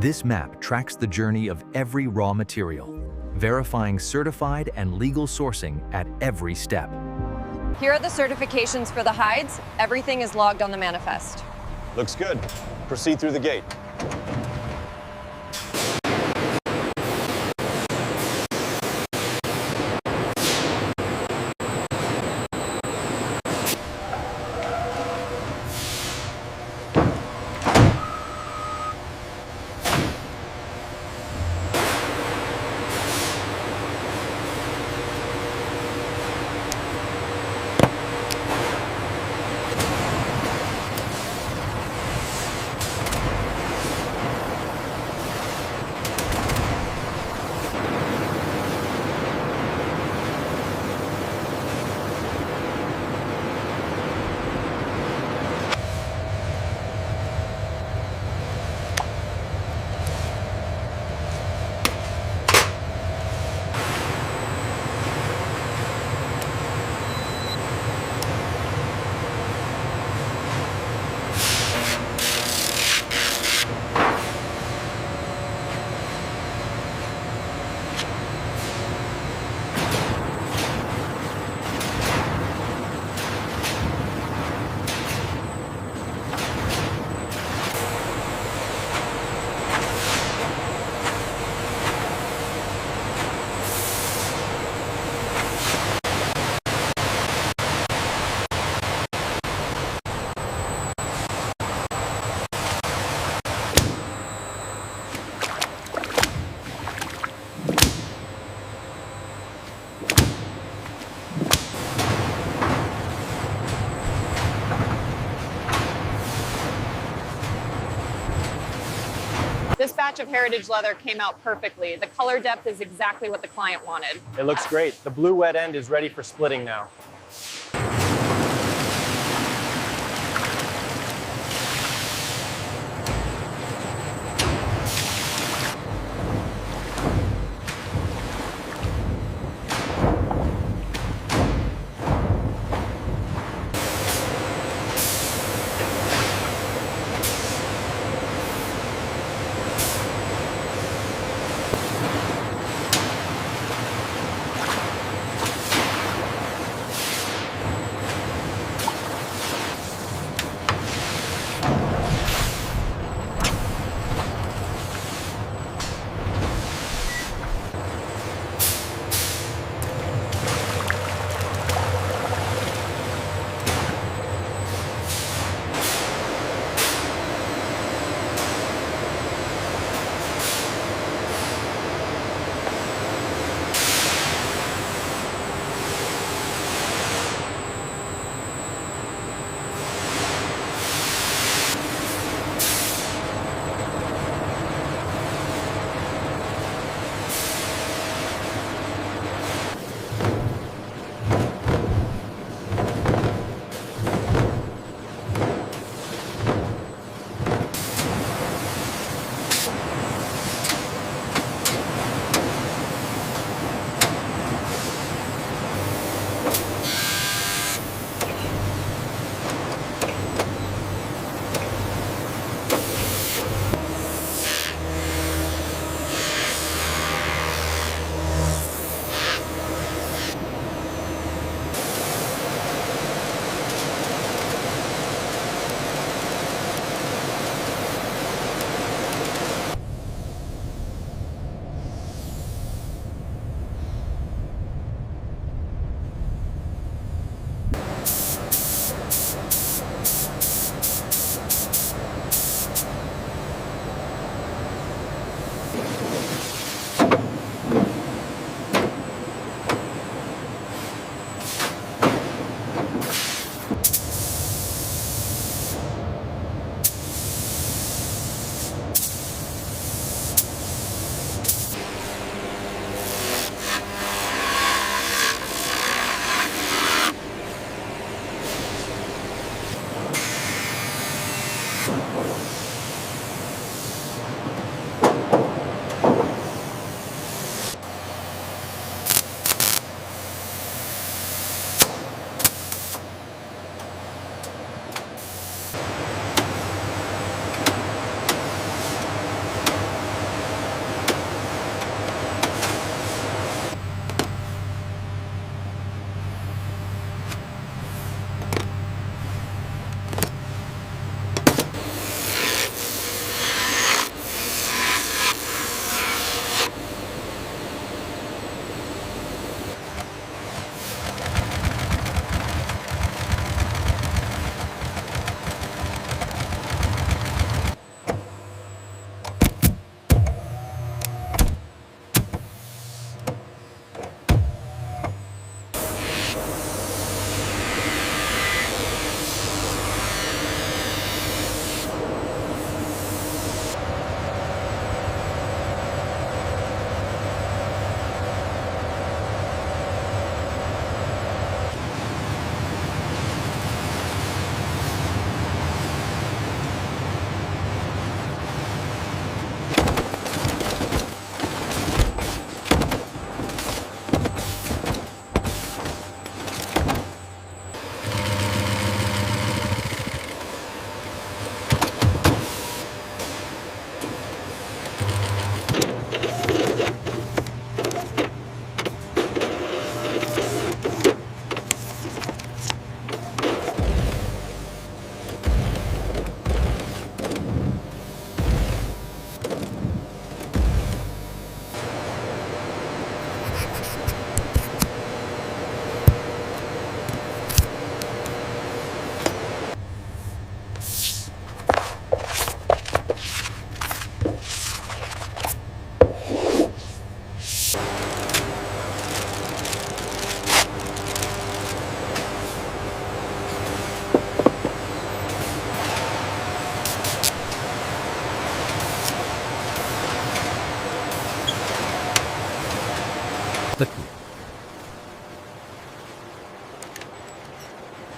This map tracks the journey of every raw material, verifying certified and legal sourcing at every step. Here are the certifications for the hides. Everything is logged on the manifest. Looks good. Proceed through the gate. This batch of heritage leather came out perfectly. The color depth is exactly what the client wanted. It looks great. The blue wet end is ready for splitting now.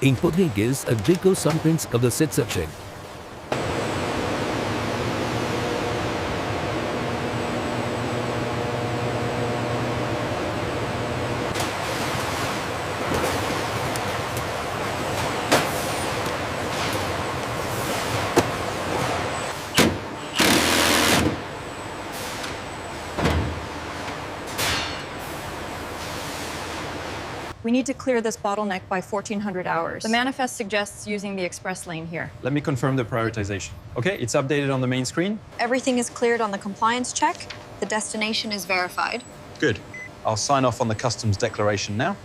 em português, a Dico Sunprints of the Sitsearching. We need to clear this bottleneck by 1400 hours. The manifest suggests using the express lane here. Let me confirm the prioritization. Okay, it's updated on the main screen. Everything is cleared on the compliance check. The destination is verified. Good. I'll sign off on the customs declaration now.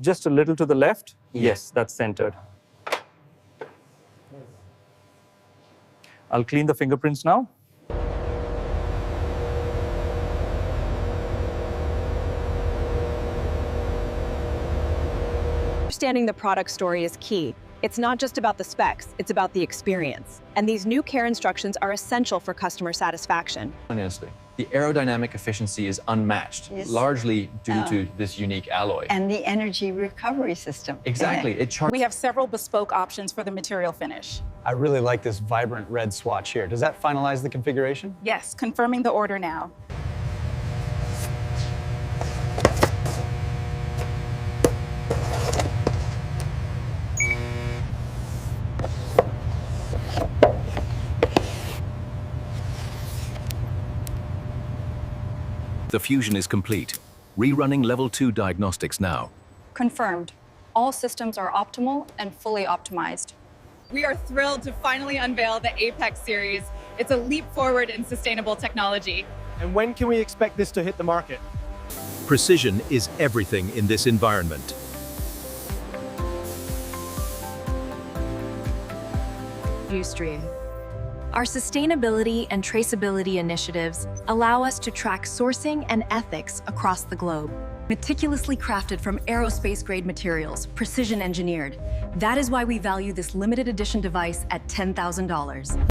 Just a little to the left. Yes, that's centered. I'll clean the fingerprints now. Understanding the product story is key. It's not just about the specs, it's about the experience. And these new care instructions are essential for customer satisfaction. Honestly, the aerodynamic efficiency is unmatched, Yes. largely due to this unique alloy. And the energy recovery system. Exactly. It charges. We have several bespoke options for the material finish. I really like this vibrant red swatch here. Does that finalize the configuration? Yes, confirming the order now. The fusion is complete. Rerunning level 2 diagnostics now. Confirmed. All systems are optimal and fully optimized. We are thrilled to finally unveil the Apex series. It's a leap forward in sustainable technology. And when can we expect this to hit the market? Precision is everything in this environment. Ustream. Our sustainability and traceability initiatives allow us to track sourcing and ethics across the globe. Meticulously crafted from aerospace-grade materials, precision engineered. That is why we value this limited edition device at $10,000.